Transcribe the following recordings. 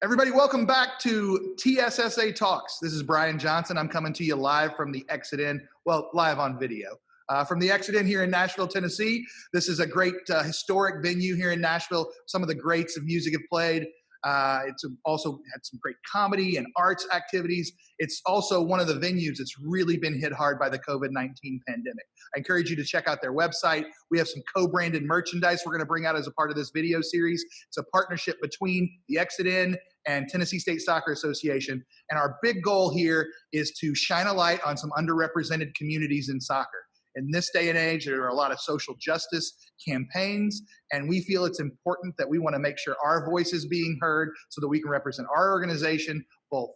Everybody, welcome back to TSSA Talks. This is Brian Johnson. I'm coming to you live from the Exit Inn, well, live on video. From the Exit Inn here in Nashville, Tennessee. This is a great historic venue here in Nashville. Some of the greats of music have played. It's also had some great comedy and arts activities. It's also one of the venues that's really been hit hard by the COVID-19 pandemic. I encourage you to check out their website. We have some co-branded merchandise we're going to bring out as a part of this video series. It's a partnership between the Exit Inn and Tennessee State Soccer Association. And our big goal here is to shine a light on some underrepresented communities in soccer. In this day and age, there are a lot of social justice campaigns, and we feel it's important that we want to make sure our voice is being heard so that we can represent our organization both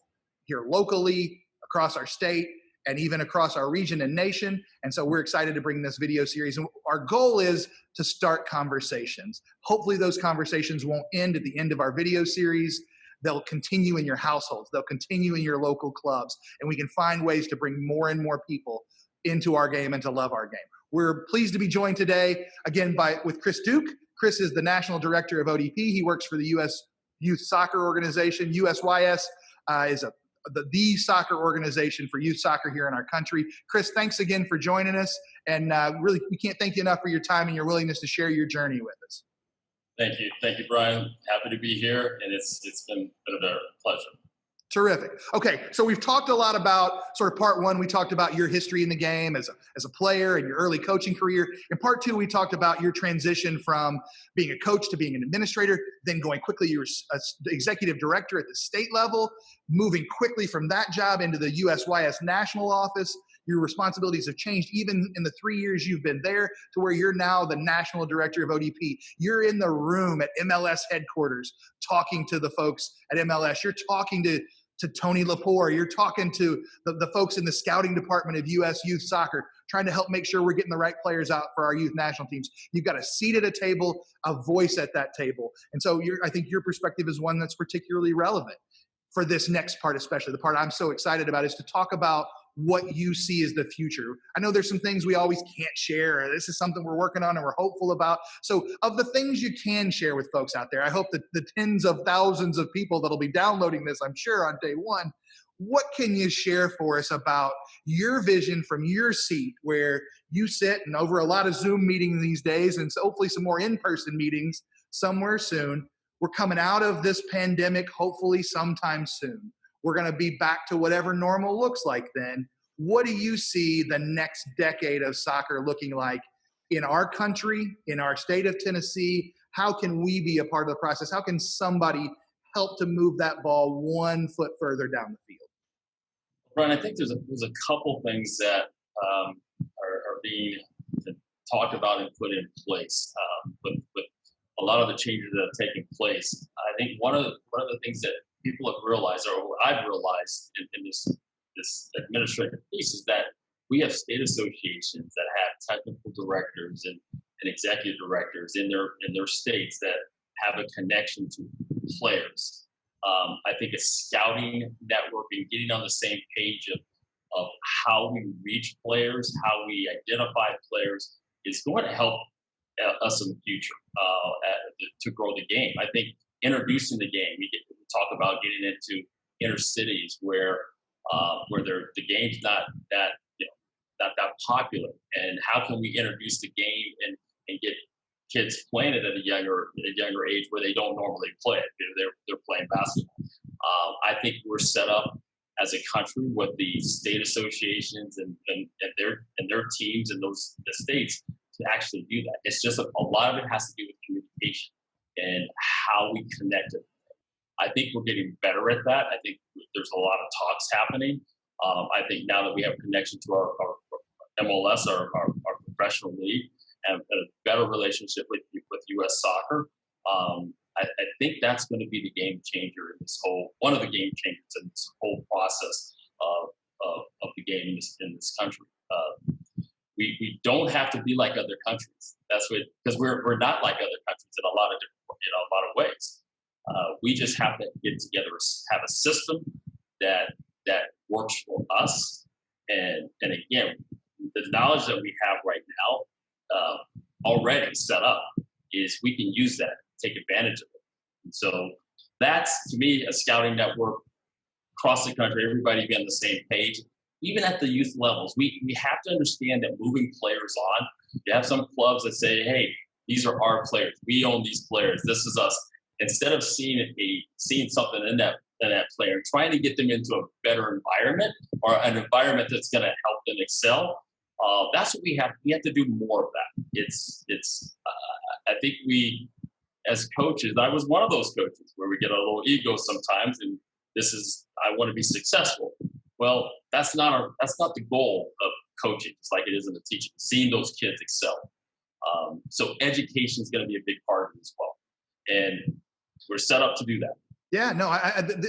here locally, across our state, and even across our region and nation. And so we're excited to bring this video series. And our goal is to start conversations. Hopefully those conversations won't end at the end of our video series. They'll continue in your households. They'll continue in your local clubs. And we can find ways to bring more and more people into our game and to love our game. We're pleased to be joined today again with Chris Duke. Chris is the National Director of ODP. He works for the U.S. Youth Soccer Organization. USYS is the soccer organization for youth soccer here in our country. Chris, thanks again for joining us. And really, we can't thank you enough for your time and your willingness to share your journey with us. Thank you. Thank you, Brian. Happy to be here, and it's been a pleasure. Terrific. Okay, so we've talked a lot about sort of part one. We talked about your history in the game as a player and your early coaching career. In part two, we talked about your transition from being a coach to being an administrator, then going quickly, you were an executive director at the state level, moving quickly from that job into the USYS national office. Your responsibilities have changed even in the 3 years you've been there to where you're now the national director of ODP. You're in the room at MLS headquarters talking to the folks at MLS. You're talking to Tony Lepore. You're talking to the folks in the scouting department of U.S. Youth Soccer, trying to help make sure we're getting the right players out for our youth national teams. You've got a seat at a table, a voice at that table. And so I think your perspective is one that's particularly relevant for this next part, especially. The part I'm so excited about is to talk about what you see as the future. I know there's some things we always can't share. This is something we're working on and we're hopeful about. So of the things you can share with folks out there, I hope that the tens of thousands of people that'll be downloading this, I'm sure, on day one, what can you share for us about your vision from your seat where you sit and over a lot of Zoom meetings these days and so hopefully some more in-person meetings somewhere soon. We're coming out of this pandemic, hopefully sometime soon. We're going to be back to whatever normal looks like then. What do you see the next decade of soccer looking like in our country, in our state of Tennessee? How can we be a part of the process? How can somebody help to move that ball 1 foot further down the field? Brian, I think there's a couple things that are being talked about and put in place with a lot of the changes that have taken place. I think one of the things that people have realized, or what I've realized in this administrative piece, is that we have state associations that have technical directors and executive directors in their states that have a connection to players. I think a scouting network and getting on the same page of how we reach players, how we identify players, is going to help us in the future to grow the game. I think introducing the game, we talk about getting into inner cities where the game's not that popular, and how can we introduce the game and get kids playing it at a younger age where they don't normally play it. They're playing basketball. I think we're set up as a country with the state associations and their teams in the states to actually do that. It's just a lot of it has to do with communication and how we connect it. I think we're getting better at that. I think there's a lot of talks happening. I think now that we have a connection to our MLS, our professional league, and a better relationship with U.S. soccer, I think that's going to be the game changer in one of the game changers in this whole process of the game in this country. We don't have to be like other countries. That's what, because we're not like other countries in a lot of ways. We just have to get together, have a system that works for us. And again, the knowledge that we have right now already set up is we can use that, take advantage of it. And so That's, to me, a scouting network across the country, everybody be on the same page. Even at the youth levels, we have to understand that moving players on, you have some clubs that say, hey, these are our players. We own these players. This is us. Instead of seeing something in that player, trying to get them into a better environment or an environment that's going to help them excel. That's what we have. We have to do more of that. I think we, as coaches, I was one of those coaches where we get a little ego sometimes, and I want to be successful. Well, that's not the goal of coaching. It's like it is in the teaching, seeing those kids excel. So education is going to be a big part of it as well, and we're set up to do that. Yeah, no,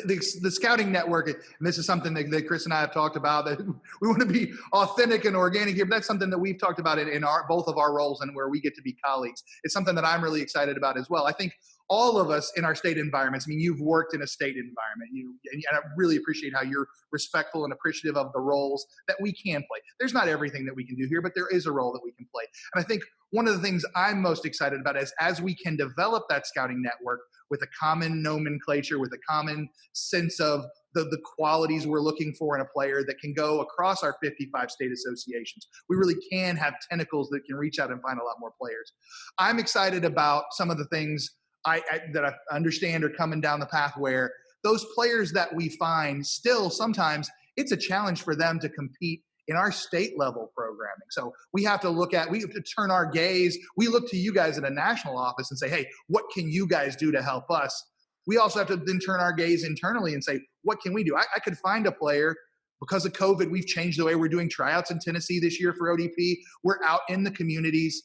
the scouting network, and this is something that Chris and I have talked about, that we want to be authentic and organic here, but that's something that we've talked about in both of our roles and where we get to be colleagues. It's something that I'm really excited about as well. I think all of us in our state environments, I mean, you've worked in a state environment, and I really appreciate how you're respectful and appreciative of the roles that we can play. There's not everything that we can do here, but there is a role that we can play. And I think one of the things I'm most excited about is as we can develop that scouting network with a common nomenclature, with a common sense of the qualities we're looking for in a player that can go across our 55 state associations. We really can have tentacles that can reach out and find a lot more players. I'm excited about some of the things that I understand are coming down the path where those players that we find, still sometimes it's a challenge for them to compete in our state level programming. So we have to turn our gaze. We look to you guys in a national office and say, hey, what can you guys do to help us? We also have to then turn our gaze internally and say, what can we do? I could find a player. Because of COVID, we've changed the way we're doing tryouts in Tennessee this year for ODP. We're out in the communities.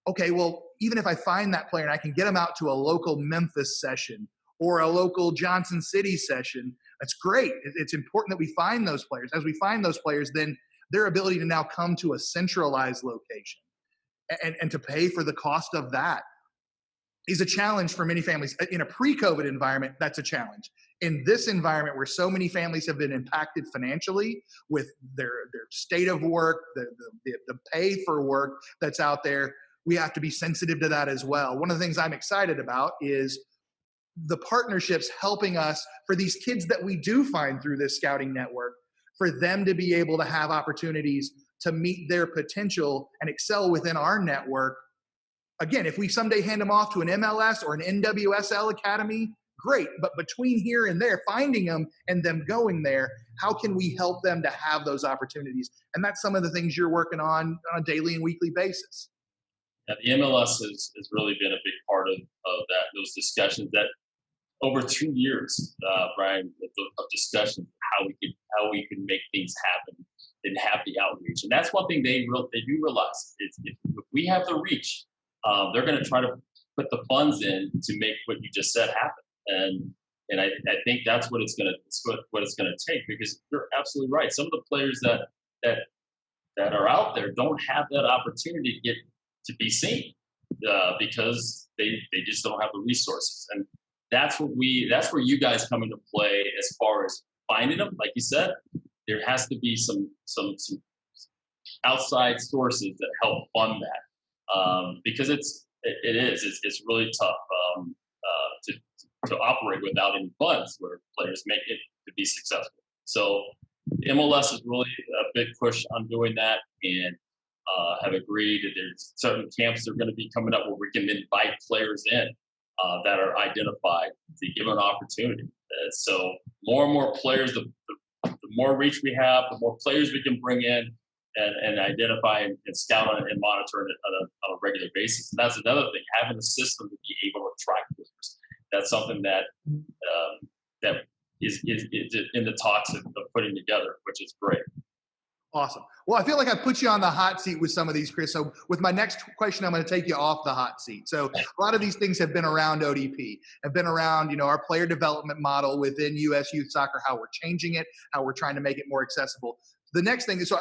Okay, well, even if I find that player and I can get them out to a local Memphis session or a local Johnson City session, that's great. It's important that we find those players. As we find those players, then their ability to now come to a centralized location and to pay for the cost of that is a challenge for many families. In a pre-COVID environment, that's a challenge. In this environment where so many families have been impacted financially with their state of work, the pay for work that's out there, we have to be sensitive to that as well. One of the things I'm excited about is the partnerships helping us for these kids that we do find through this scouting network, for them to be able to have opportunities to meet their potential and excel within our network. Again, if we someday hand them off to an MLS or an NWSL academy, great. But between here and there, finding them and them going there, how can we help them to have those opportunities? And that's some of the things you're working on a daily and weekly basis. Yeah, the MLS has really been a big part of those discussions. That over 2 years, Brian, of discussions how we can make things happen and have the outreach. And that's one thing they do realize. If we have the reach, they're going to try to put the funds in to make what you just said happen. And I think that's what it's going to take, because you're absolutely right. Some of the players that are out there don't have that opportunity to be seen because they just don't have the resources. And that's where you guys come into play as far as finding them. Like you said, there has to be some outside sources that help fund that, because it's really tough to operate without any funds where players make it to be successful. So MLS is really a big push on doing that, and have agreed that there's certain camps that are going to be coming up where we can invite players in that are identified to give an opportunity. So more and more players, the more reach we have, the more players we can bring in and identify and scout and monitor on a regular basis. And that's another thing, having a system to be able to track players. That's something that is in the talks of putting together, which is great. Awesome. Well, I feel like I put you on the hot seat with some of these, Chris. So with my next question, I'm going to take you off the hot seat. So a lot of these things have been around ODP, have been around, our player development model within U.S. Youth Soccer, how we're changing it, how we're trying to make it more accessible. The next thing is,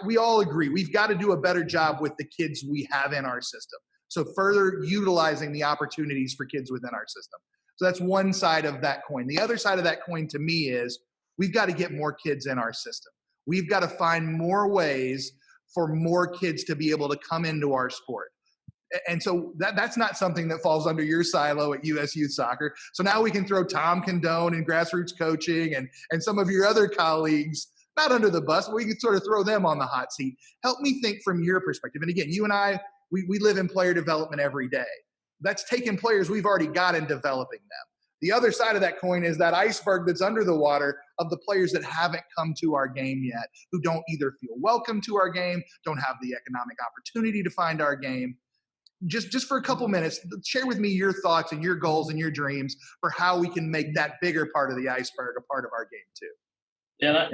we all agree, we've got to do a better job with the kids we have in our system. So further utilizing the opportunities for kids within our system. So that's one side of that coin. The other side of that coin to me is we've got to get more kids in our system. We've got to find more ways for more kids to be able to come into our sport. And so that's not something that falls under your silo at US Youth Soccer. So now we can throw Tom Condone and grassroots coaching and some of your other colleagues not under the bus, but we can sort of throw them on the hot seat. Help me think from your perspective. And again, you and I, we live in player development every day. That's taking players we've already got and developing them. The other side of that coin is that iceberg that's under the water of the players that haven't come to our game yet, who don't either feel welcome to our game, don't have the economic opportunity to find our game. Just for a couple minutes, share with me your thoughts and your goals and your dreams for how we can make that bigger part of the iceberg a part of our game too. I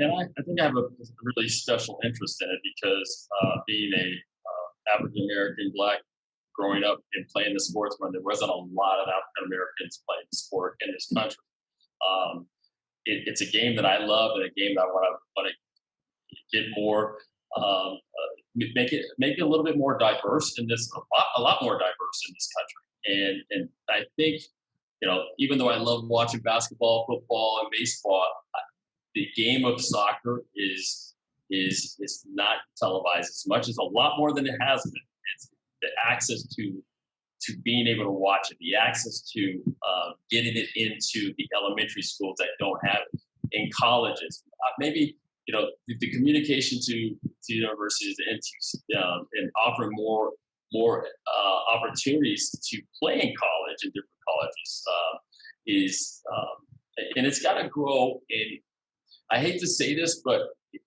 think I have a really special interest in it because being a African American Black growing up and playing the sports when there wasn't a lot of African Americans playing the sport in this country. It's a game that I love and a game that I want to get more, make it a little bit more diverse in this, a lot more diverse in this country. And I think, even though I love watching basketball, football, and baseball, the game of soccer is not televised as much as a lot more than it has been. It's the access to being able to watch it, the access to getting it into the elementary schools that don't have it, in colleges. Maybe the communication to universities and offering more opportunities to play in college in different colleges and it's got to grow. And I hate to say this, but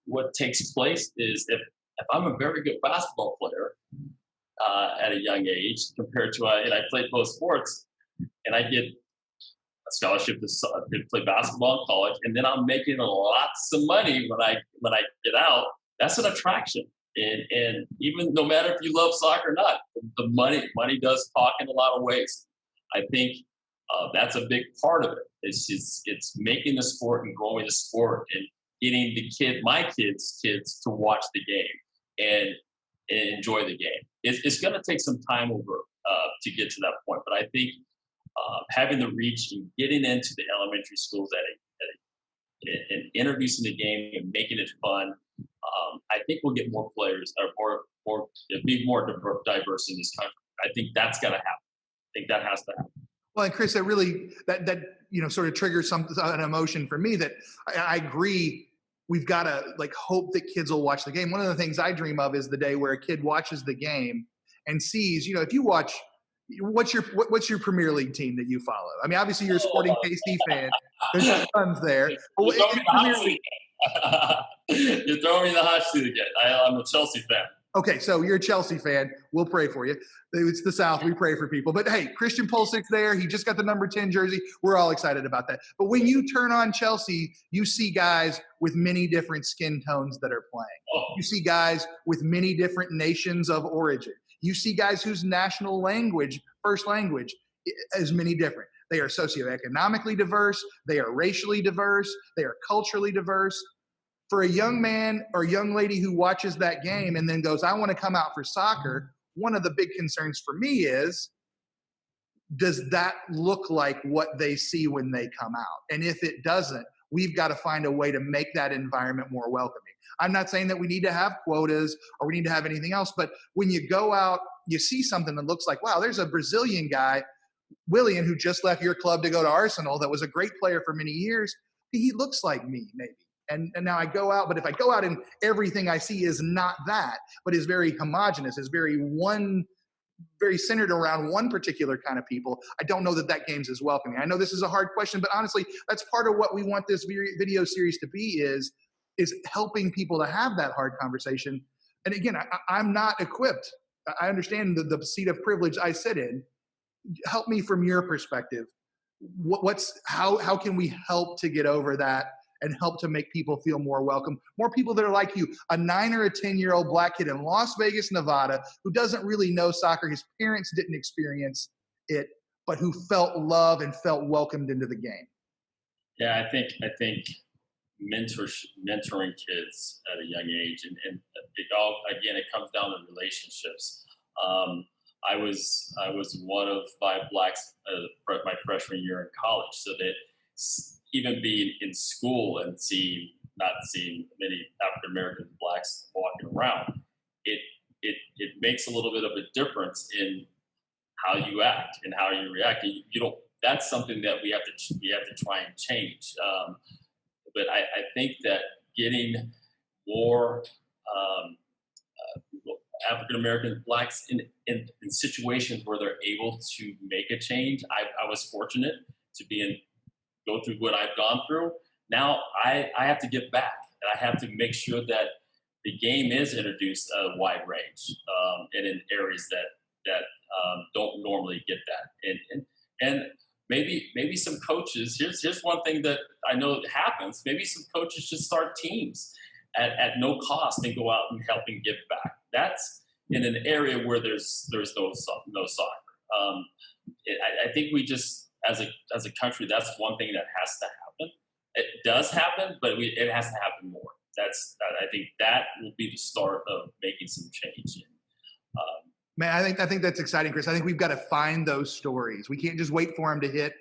what takes place is if I'm a very good basketball player at a young age compared to and I played both sports and I get a scholarship to play basketball in college, and then I'm making lots of money when I get out. That's an attraction, and even no matter if you love soccer or not, the money does talk in a lot of ways. I think that's a big part of it. It's making the sport and growing the sport and getting my kids to watch the game and enjoy the game. It's going to take some time over to get to that point, but I think having the reach and getting into the elementary schools and introducing the game and making it fun, I think we'll get more players or be more diverse in this country. I think that's got to happen. I think that has to happen. Well, and Chris, that sort of triggers an emotion for me that I agree. We've got to hope that kids will watch the game. One of the things I dream of is the day where a kid watches the game and sees, if you watch, what's your Premier League team that you follow? I mean, obviously you're a Sporting KC fan. There's some tons there. You're throwing me in the hot seat again. I'm a Chelsea fan. Okay, so you're a Chelsea fan. We'll pray for you. It's the South. We pray for people. But hey, Christian Pulisic's there. He just got the number 10 jersey. We're all excited about that. But when you turn on Chelsea, you see guys with many different skin tones that are playing. Oh. You see guys with many different nations of origin. You see guys whose national language, first language, is many different. They are socioeconomically diverse. They are racially diverse. They are culturally diverse. For a young man or young lady who watches that game and then goes, I want to come out for soccer, one of the big concerns for me is, does that look like what they see when they come out? And if it doesn't, we've got to find a way to make that environment more welcoming. I'm not saying that we need to have quotas or we need to have anything else, but when you go out, you see something that looks like, wow, there's a Brazilian guy, Willian, who just left your club to go to Arsenal, that was a great player for many years. He looks like me, maybe. And now I go out, but if I go out and everything I see is not that, but is very homogenous, is very centered around one particular kind of people, I don't know that game's as welcoming. I know this is a hard question, but honestly, that's part of what we want this video series to be is helping people to have that hard conversation. And again, I'm not equipped. I understand the seat of privilege I sit in. Help me from your perspective. How can we help to get over that and help to make people feel more welcome? More people that are like you, a 9 or a 10-year-old Black kid in Las Vegas, Nevada, who doesn't really know soccer. His parents didn't experience it, but who felt love and felt welcomed into the game. Yeah, I think mentoring kids at a young age, and it comes down to relationships. I was one of 5 Blacks my freshman year in college, so that even being in school and not seeing many African American Blacks walking around, it makes a little bit of a difference in how you act and how you react. You don't. That's something that we have to try and change. But I think that getting more African American blacks in situations where they're able to make a change. I was fortunate to go through what I've gone through. Now I have to give back, and I have to make sure that the game is introduced a wide range, and in areas that don't normally get that. And maybe some coaches. Here's one thing that I know happens. Maybe some coaches just start teams at no cost and go out and help and give back. That's in an area where there's no soccer. I think we just as a country, that's one thing that has to happen. It does happen, but it has to happen more. I think that will be the start of making some change. Man, I think that's exciting, Chris. I think we've got to find those stories. We can't just wait for them to hit,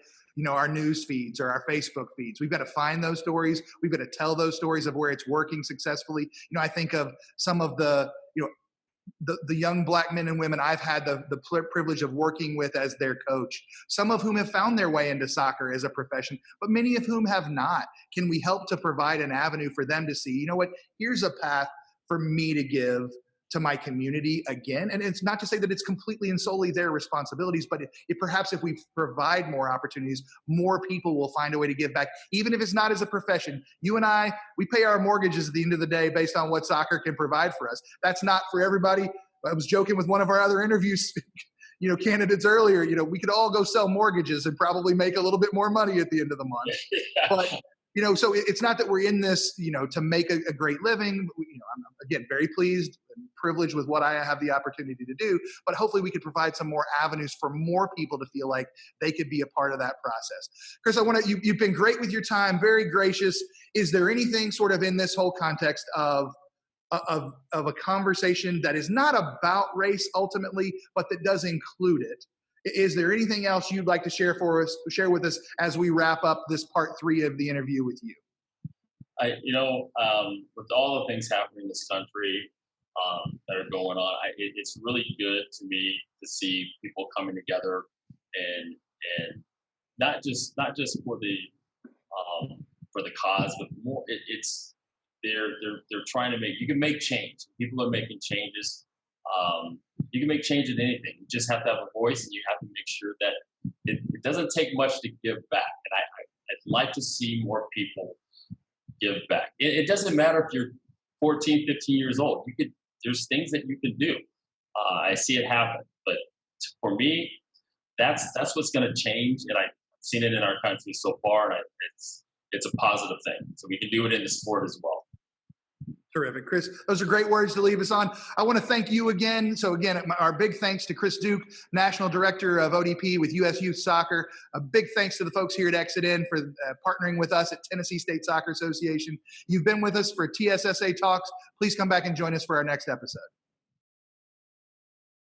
our news feeds or our Facebook feeds. We've got to find those stories. We've got to tell those stories of where it's working successfully. I think of some of the young black men and women I've had the privilege of working with as their coach, some of whom have found their way into soccer as a profession, but many of whom have not. Can we help to provide an avenue for them to see, what, here's a path for me to give to my community again? And it's not to say that it's completely and solely their responsibilities, but perhaps if we provide more opportunities, more people will find a way to give back, even if it's not as a profession. You and I, we pay our mortgages at the end of the day based on what soccer can provide for us. That's not for everybody. I was joking with one of our other interviews, candidates earlier, we could all go sell mortgages and probably make a little bit more money at the end of the month. Yeah. But so it's not that we're in this, to make a great living. I'm again very pleased and privileged with what I have the opportunity to do. But hopefully, we could provide some more avenues for more people to feel like they could be a part of that process. Chris, you've been great with your time, very gracious. Is there anything sort of in this whole context of a conversation that is not about race ultimately, but that does include it? Is there anything else you'd like to share with us as we wrap up this part 3 of the interview with you? With all the things happening in this country that are going on, it's really good to me to see people coming together and not just for the cause, but more. They're trying to you can make change. People are making changes. You can make change in anything. You just have to have a voice, and you have to make sure that it doesn't take much to give back. And I'd like to see more people give back. It doesn't matter if you're 14, 15 years old. There's things that you can do. I see it happen. But for me, that's what's going to change. And I've seen it in our country so far, and it's a positive thing. So we can do it in the sport as well. Terrific. Chris, those are great words to leave us on. I want to thank you again. So again, our big thanks to Chris Duke, National Director of ODP with U.S. Youth Soccer. A big thanks to the folks here at Exit In for partnering with us at Tennessee State Soccer Association. You've been with us for TSSA Talks. Please come back and join us for our next episode.